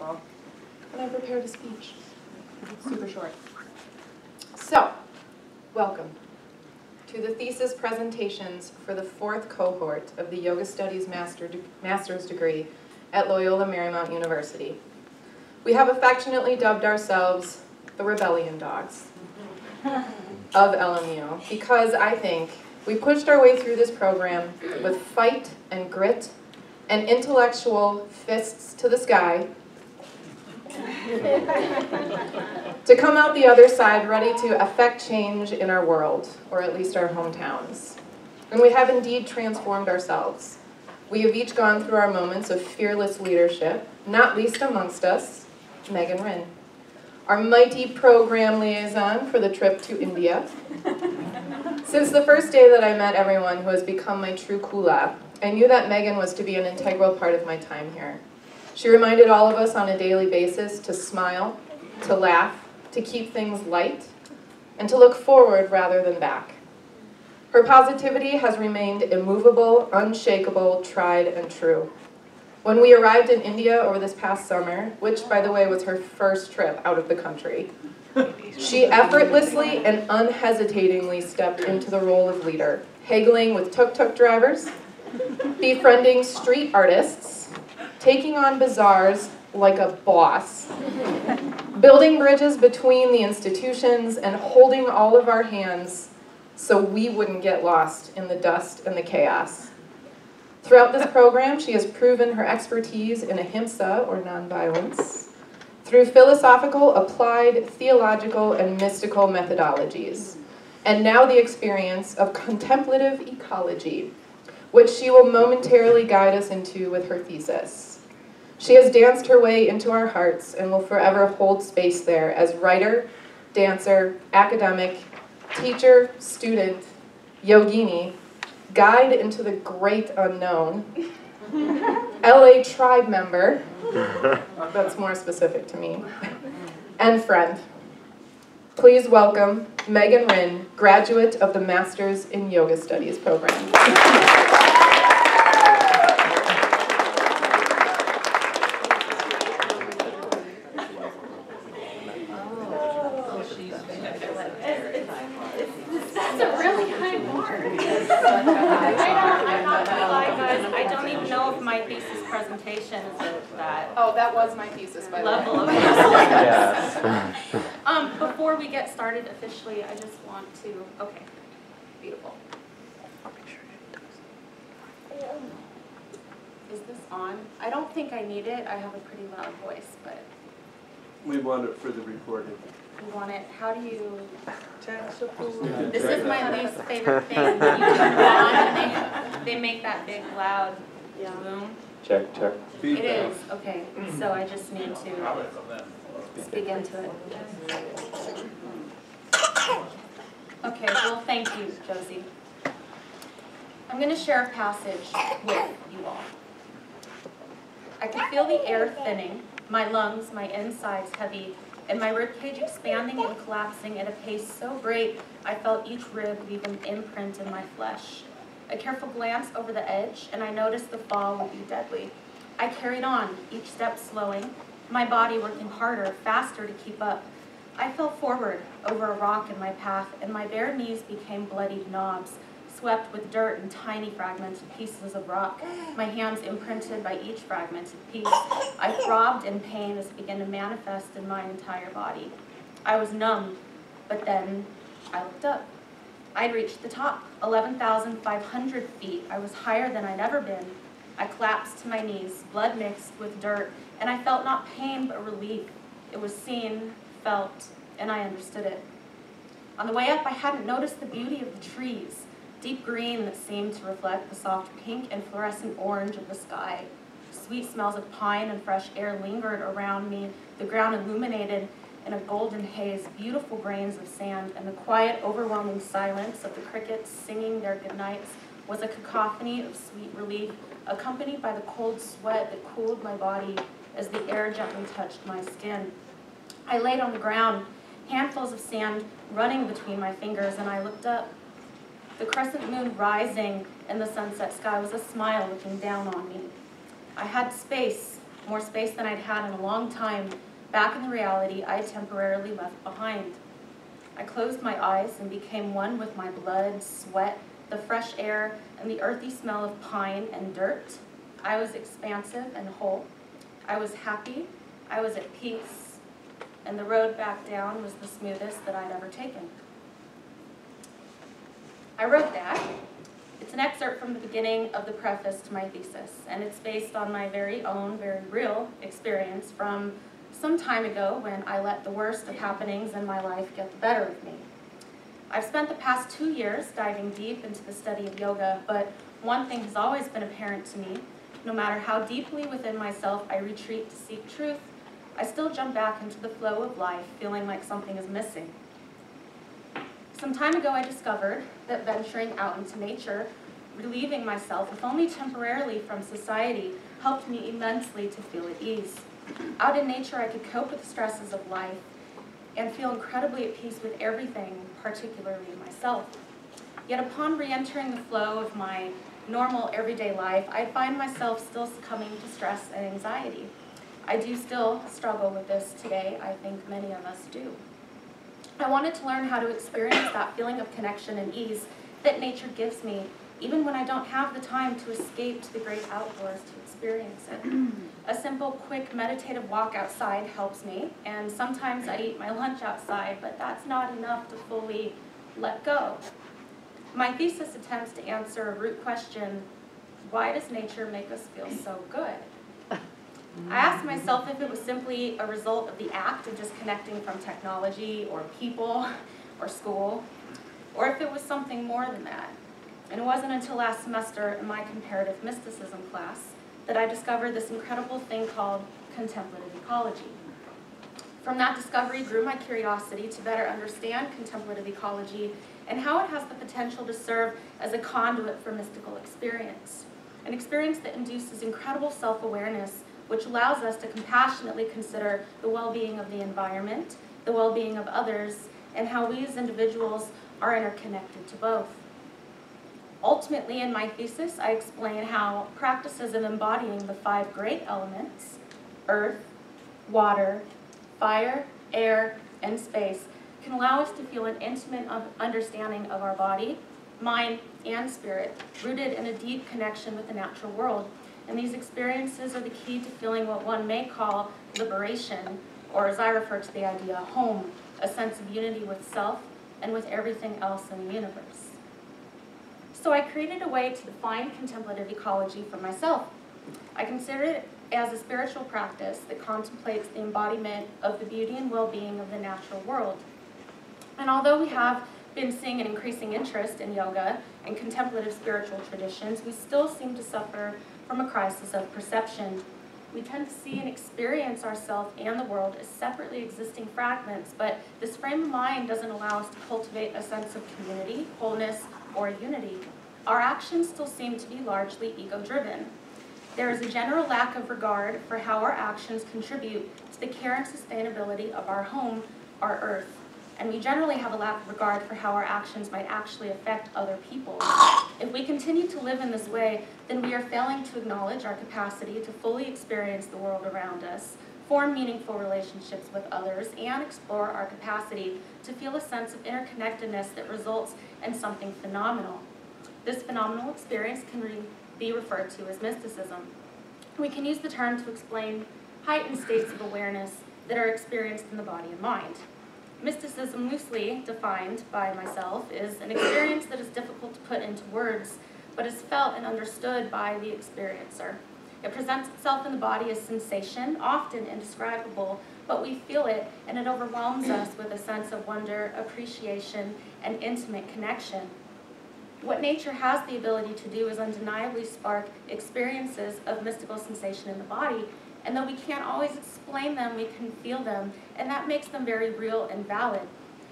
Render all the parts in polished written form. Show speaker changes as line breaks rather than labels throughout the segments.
Wonderful. And I prepared a speech. Super short. So, welcome to the thesis presentations for the 4th cohort of the Yoga Studies Master's degree at Loyola Marymount University. We have affectionately dubbed ourselves the Rebellion Dogs of LMU because I think we pushed our way through this program with fight and grit and intellectual fists to the sky to come out the other side ready to affect change in our world, or at least our hometowns. And we have indeed transformed ourselves. We have each gone through our moments of fearless leadership, not least amongst us, Meagan Rinn, our mighty program liaison for the trip to India. Since the first day that I met everyone who has become my true kula, I knew that Meagan was to be an integral part of my time here. She reminded all of us on a daily basis to smile, to laugh, to keep things light, and to look forward rather than back. Her positivity has remained immovable, unshakable, tried, and true. When we arrived in India over this past summer, which, by the way, was her first trip out of the country, she effortlessly and unhesitatingly stepped into the role of leader, haggling with tuk-tuk drivers, befriending street artists, taking on bazaars like a boss, building bridges between the institutions, and holding all of our hands so we wouldn't get lost in the dust and the chaos. Throughout this program, she has proven her expertise in ahimsa, or nonviolence, through philosophical, applied, theological, and mystical methodologies, and now the experience of contemplative ecology, which she will momentarily guide us into with her thesis. She has danced her way into our hearts and will forever hold space there as writer, dancer, academic, teacher, student, yogini, guide into the great unknown, LA tribe member, that's more specific to me, and friend. Please welcome Meagan Rinn, graduate of the Masters in Yoga Studies program.
Presentation is that.
Oh, that was my thesis, by the way.
Level of yes. Before we get started officially, I just want to. Okay, beautiful. Is this on? I don't think I need it. I have a pretty loud voice, but.
We want it for the recording.
You want it? How do you? This is my least favorite thing. You turn it on and they make that big loud boom.
Check, check.
It is, okay, so I just need to speak into it. Okay, well, thank you, Josie. I'm going to share a passage with you all. I could feel the air thinning, my lungs, my insides heavy, and my ribcage expanding and collapsing at a pace so great I felt each rib leave an imprint in my flesh. A careful glance over the edge, and I noticed the fall would be deadly. I carried on, each step slowing, my body working harder, faster to keep up. I fell forward over a rock in my path, and my bare knees became bloodied knobs, swept with dirt and tiny fragmented pieces of rock, my hands imprinted by each fragmented piece. I throbbed in pain as it began to manifest in my entire body. I was numb, but then I looked up. I'd reached the top, 11,500 feet. I was higher than I'd ever been. I collapsed to my knees, blood mixed with dirt, and I felt not pain but relief. It was seen, felt, and I understood it. On the way up, I hadn't noticed the beauty of the trees, deep green that seemed to reflect the soft pink and fluorescent orange of the sky. Sweet smells of pine and fresh air lingered around me, the ground illuminated in a golden haze, beautiful grains of sand, and the quiet, overwhelming silence of the crickets singing their goodnights was a cacophony of sweet relief, accompanied by the cold sweat that cooled my body as the air gently touched my skin. I laid on the ground, handfuls of sand running between my fingers, and I looked up. The crescent moon rising in the sunset sky was a smile looking down on me. I had space, more space than I'd had in a long time, back in the reality I temporarily left behind. I closed my eyes and became one with my blood, sweat, the fresh air, and the earthy smell of pine and dirt. I was expansive and whole. I was happy. I was at peace. And the road back down was the smoothest that I'd ever taken. I wrote that. It's an excerpt from the beginning of the preface to my thesis, and it's based on my very own, very real experience from some time ago when I let the worst of happenings in my life get the better of me. I've spent the past 2 years diving deep into the study of yoga, but one thing has always been apparent to me. No matter how deeply within myself I retreat to seek truth, I still jump back into the flow of life feeling like something is missing. Some time ago I discovered that venturing out into nature, relieving myself, if only temporarily, from society, helped me immensely to feel at ease. Out in nature I could cope with the stresses of life and feel incredibly at peace with everything, particularly myself. Yet upon re-entering the flow of my normal everyday life, I find myself still succumbing to stress and anxiety. I do still struggle with this today. I think many of us do. I wanted to learn how to experience that feeling of connection and ease that nature gives me, even when I don't have the time to escape to the great outdoors to experience it. A simple, quick, meditative walk outside helps me, and sometimes I eat my lunch outside, but that's not enough to fully let go. My thesis attempts to answer a root question: why does nature make us feel so good? I asked myself if it was simply a result of the act of disconnecting from technology or people or school, or if it was something more than that. And it wasn't until last semester in my comparative mysticism class that I discovered this incredible thing called contemplative ecology. From that discovery grew my curiosity to better understand contemplative ecology and how it has the potential to serve as a conduit for mystical experience, an experience that induces incredible self-awareness, which allows us to compassionately consider the well-being of the environment, the well-being of others, and how we as individuals are interconnected to both. Ultimately, in my thesis, I explain how practices of embodying the 5 great elements, earth, water, fire, air, and space, can allow us to feel an intimate understanding of our body, mind, and spirit, rooted in a deep connection with the natural world. And these experiences are the key to feeling what one may call liberation, or as I refer to the idea, home, a sense of unity with self and with everything else in the universe. So I created a way to define contemplative ecology for myself. I consider it as a spiritual practice that contemplates the embodiment of the beauty and well-being of the natural world. And although we have been seeing an increasing interest in yoga and contemplative spiritual traditions, we still seem to suffer from a crisis of perception. We tend to see and experience ourselves and the world as separately existing fragments, but this frame of mind doesn't allow us to cultivate a sense of community, wholeness, or unity. Our actions still seem to be largely ego-driven. There is a general lack of regard for how our actions contribute to the care and sustainability of our home, our earth. And we generally have a lack of regard for how our actions might actually affect other people. If we continue to live in this way, then we are failing to acknowledge our capacity to fully experience the world around us, form meaningful relationships with others, and explore our capacity to feel a sense of interconnectedness that results in something phenomenal. This phenomenal experience can be referred to as mysticism. We can use the term to explain heightened states of awareness that are experienced in the body and mind. Mysticism, loosely defined by myself, is an experience that is difficult to put into words, but is felt and understood by the experiencer. It presents itself in the body as sensation, often indescribable, but we feel it, and it overwhelms us with a sense of wonder, appreciation, and intimate connection. What nature has the ability to do is undeniably spark experiences of mystical sensation in the body, and though we can't always explain them, we can feel them, and that makes them very real and valid.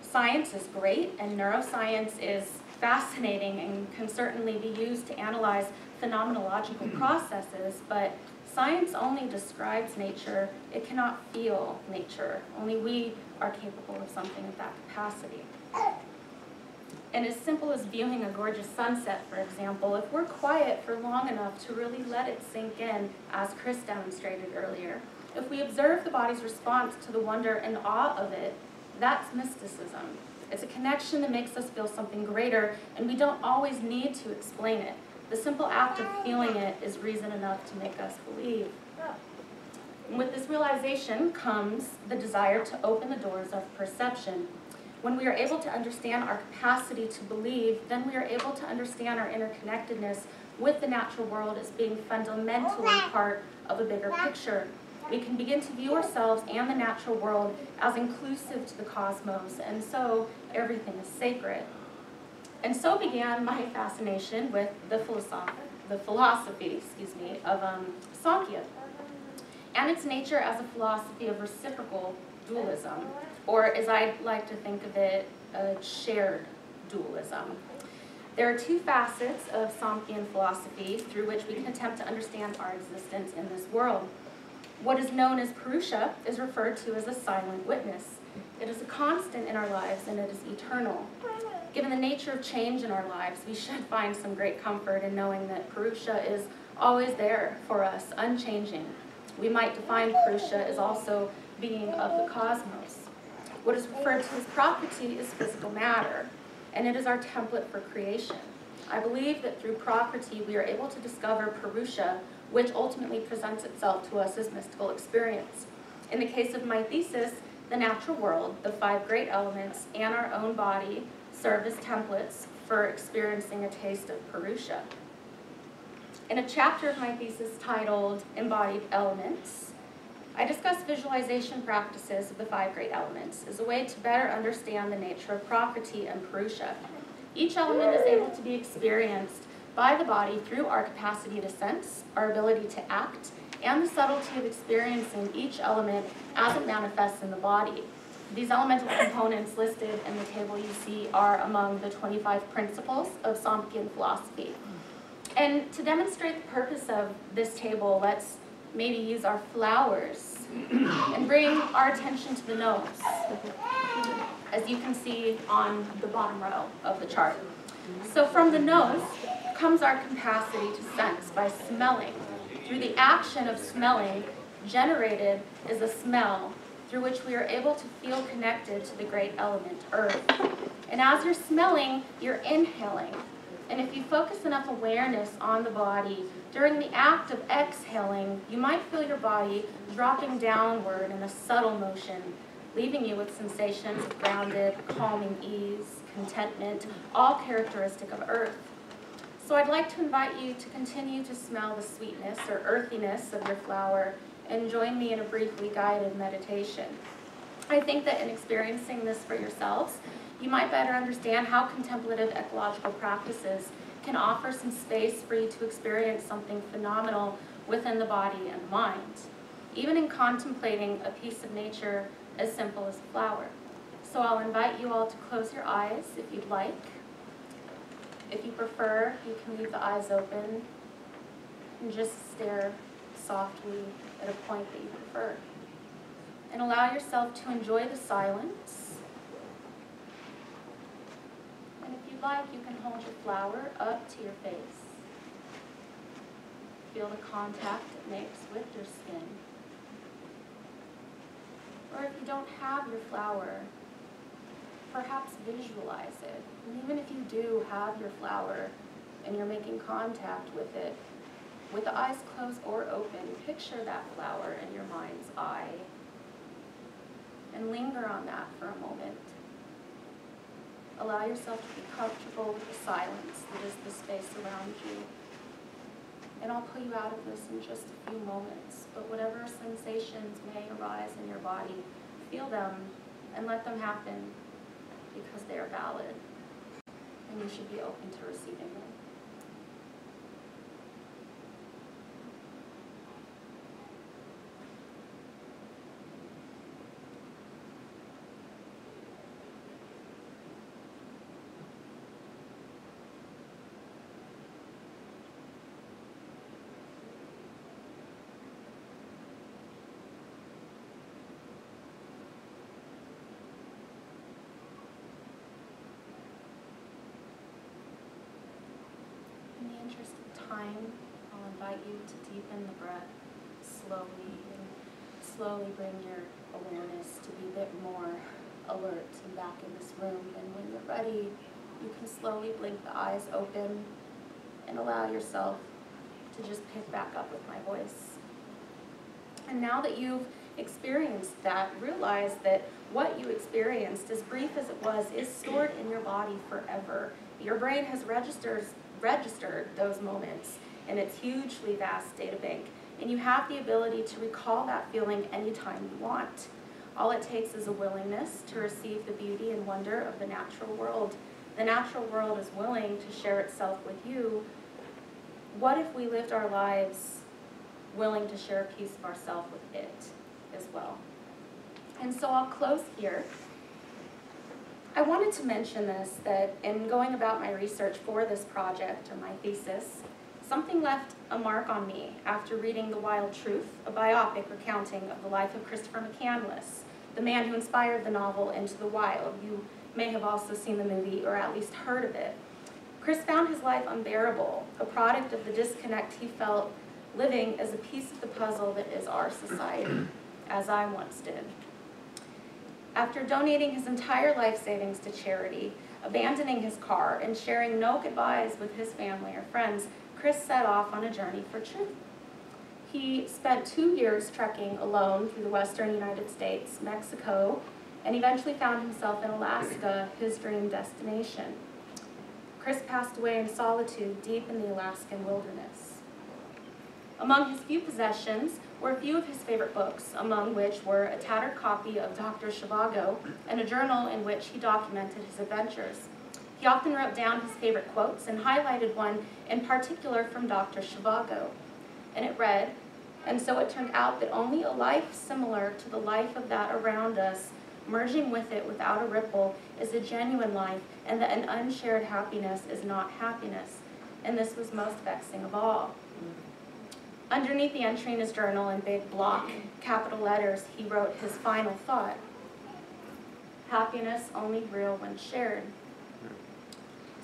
Science is great, and neuroscience is fascinating and can certainly be used to analyze phenomenological processes, but science only describes nature. It cannot feel nature. Only we are capable of something of that capacity. And as simple as viewing a gorgeous sunset, for example, if we're quiet for long enough to really let it sink in, as Chris demonstrated earlier, if we observe the body's response to the wonder and awe of it, that's mysticism. It's a connection that makes us feel something greater, and we don't always need to explain it. The simple act of feeling it is reason enough to make us believe. And with this realization comes the desire to open the doors of perception. When we are able to understand our capacity to believe, then we are able to understand our interconnectedness with the natural world as being fundamentally part of a bigger picture. We can begin to view ourselves and the natural world as inclusive to the cosmos, and so everything is sacred. And so began my fascination with the philosophy of Samkhya, and its nature as a philosophy of reciprocal dualism, or as I like to think of it, a shared dualism. There are two facets of Samkhyan philosophy through which we can attempt to understand our existence in this world. What is known as Purusha is referred to as a silent witness. It is a constant in our lives and it is eternal. Given the nature of change in our lives, we should find some great comfort in knowing that Purusha is always there for us, unchanging. We might define Purusha as also being of the cosmos. What is referred to as Prakriti is physical matter, and it is our template for creation. I believe that through Prakriti we are able to discover Purusha, which ultimately presents itself to us as mystical experience. In the case of my thesis, the natural world, the 5 great elements, and our own body serve as templates for experiencing a taste of Purusha. In a chapter of my thesis titled Embodied Elements, I discuss visualization practices of the 5 great elements as a way to better understand the nature of Prakriti and Purusha. Each element is able to be experienced by the body through our capacity to sense, our ability to act, and the subtlety of experiencing each element as it manifests in the body. These elemental components listed in the table you see are among the 25 principles of Samkhyan philosophy. And to demonstrate the purpose of this table, let's maybe use our flowers and bring our attention to the nose, as you can see on the bottom row of the chart. So from the nose comes our capacity to sense by smelling. Through the action of smelling, generated is a smell through which we are able to feel connected to the great element, earth. And as you're smelling, you're inhaling. And if you focus enough awareness on the body, during the act of exhaling, you might feel your body dropping downward in a subtle motion, leaving you with sensations of grounded, calming ease, contentment, all characteristic of earth. So I'd like to invite you to continue to smell the sweetness or earthiness of your flower and join me in a briefly guided meditation. I think that in experiencing this for yourselves, you might better understand how contemplative ecological practices can offer some space for you to experience something phenomenal within the body and mind, even in contemplating a piece of nature as simple as a flower. So I'll invite you all to close your eyes if you'd like. If you prefer, you can leave the eyes open and just stare softly at a point that you prefer. And allow yourself to enjoy the silence. And if you'd like, you can hold your flower up to your face. Feel the contact it makes with your skin. Or if you don't have your flower, perhaps visualize it. And even if you do have your flower and you're making contact with it, with the eyes closed or open, picture that flower in your mind's eye and linger on that for a moment. Allow yourself to be comfortable with the silence that is the space around you. And I'll pull you out of this in just a few moments, but whatever sensations may arise in your body, feel them and let them happen because they are valid, and you should be open to receiving them. time, I'll invite you to deepen the breath slowly and slowly bring your awareness to be a bit more alert and back in this room. And when you're ready, you can slowly blink the eyes open and allow yourself to just pick back up with my voice. And now that you've experienced that, realize that what you experienced, as brief as it was, is stored in your body forever. Your brain has registered those moments in its hugely vast data bank, and you have the ability to recall that feeling anytime you want. All it takes is a willingness to receive the beauty and wonder of the natural world. The natural world is willing to share itself with you. What if we lived our lives willing to share a piece of ourselves with it as well? And so I'll close here. I wanted to mention this, that in going about my research for this project, or my thesis, something left a mark on me after reading The Wild Truth, a biopic recounting of the life of Christopher McCandless, the man who inspired the novel Into the Wild. You may have also seen the movie, or at least heard of it. Chris found his life unbearable, a product of the disconnect he felt living as a piece of the puzzle that is our society, as I once did. After donating his entire life savings to charity, abandoning his car, and sharing no goodbyes with his family or friends, Chris set off on a journey for truth. He spent 2 years trekking alone through the western United States, Mexico, and eventually found himself in Alaska, his dream destination. Chris passed away in solitude deep in the Alaskan wilderness. Among his few possessions were a few of his favorite books, among which were a tattered copy of Dr. Zhivago and a journal in which he documented his adventures. He often wrote down his favorite quotes and highlighted one in particular from Dr. Zhivago. And it read, "And so it turned out that only a life similar to the life of that around us, merging with it without a ripple, is a genuine life, and that an unshared happiness is not happiness. And this was most vexing of all." Underneath the entry in his journal in big block, capital letters, he wrote his final thought: "Happiness only real when shared."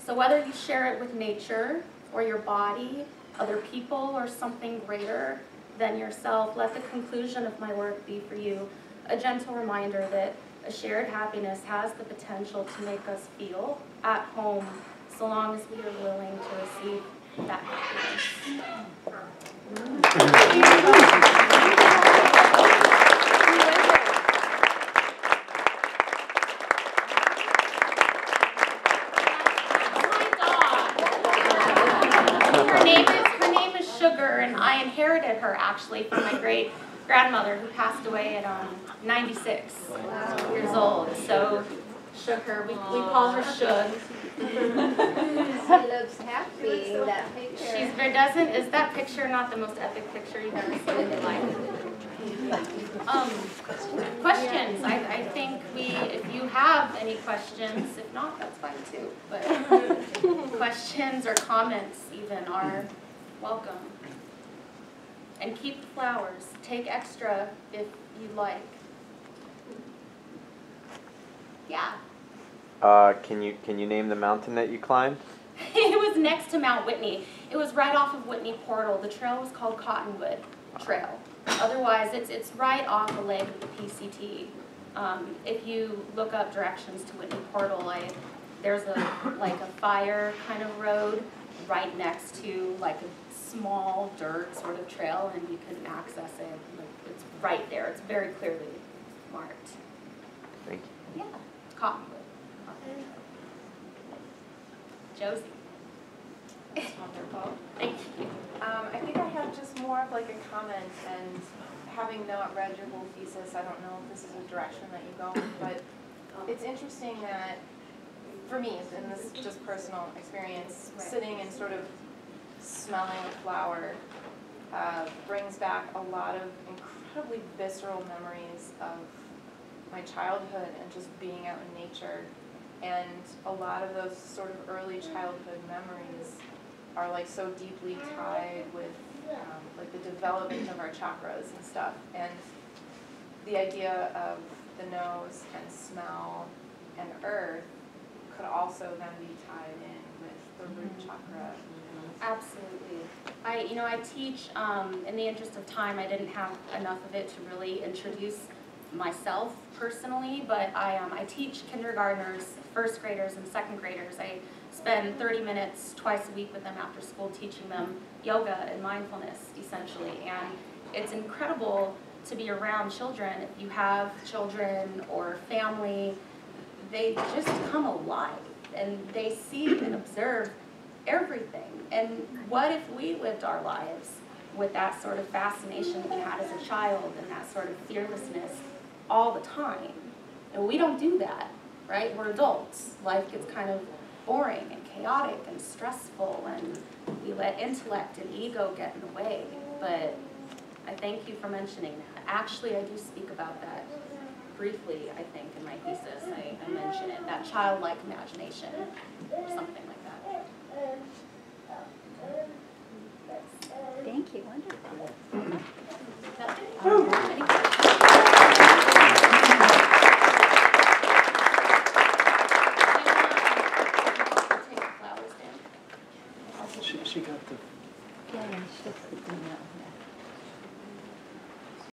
So whether you share it with nature, or your body, other people, or something greater than yourself, let the conclusion of my work be for you a gentle reminder that a shared happiness has the potential to make us feel at home, so long as we are willing to receive that happiness. Her name is Sugar, and I inherited her actually from my great grandmother who passed away at 96 years old. So Sugar, we call her Shug.
She looks happy in that picture.
Is that picture not the most epic picture you've ever seen in your life? Questions. I think if you have any questions, if not, that's fine too. But questions or comments even are welcome. And keep the flowers. Take extra if you'd like. Yeah.
Can you name the mountain that you climbed?
It was next to Mount Whitney. It was right off of Whitney Portal. The trail was called Cottonwood Trail. Otherwise, it's right off the leg of the PCT. If you look up directions to Whitney Portal, there's a fire kind of road right next to like a small dirt sort of trail, and you can access it. It's right there. It's very clearly marked.
Thank you.
Yeah, Cottonwood. Josie.
Wonderful.
Thank you.
I think I have just more of like a comment, and having not read your whole thesis, I don't know if this is a direction that you go in, but it's interesting that for me, in this just personal experience, sitting and sort of smelling a flower brings back a lot of incredibly visceral memories of my childhood and just being out in nature. And a lot of those sort of early childhood memories are like so deeply tied with like the development of our chakras and stuff. And the idea of the nose and smell and earth could also then be tied in with the root chakra
Absolutely. I teach, in the interest of time, I didn't have enough of it to really introduce myself personally, but I teach kindergartners, first graders, and second graders. I spend 30 minutes twice a week with them after school teaching them yoga and mindfulness, essentially. And it's incredible to be around children. If you have children or family, they just come alive and they see and observe everything. And what if we lived our lives with that sort of fascination that we had as a child and that sort of fearlessness all the time? And we don't do that, right? We're adults. Life gets kind of boring and chaotic and stressful, and we let intellect and ego get in the way. But I thank you for mentioning that. Actually, I do speak about that briefly, I think, in my thesis. I mention it, that childlike imagination, or something like that.
Thank you, wonderful.
That's it. Take the flowers down.
She got the.
Yeah, she's doing that one.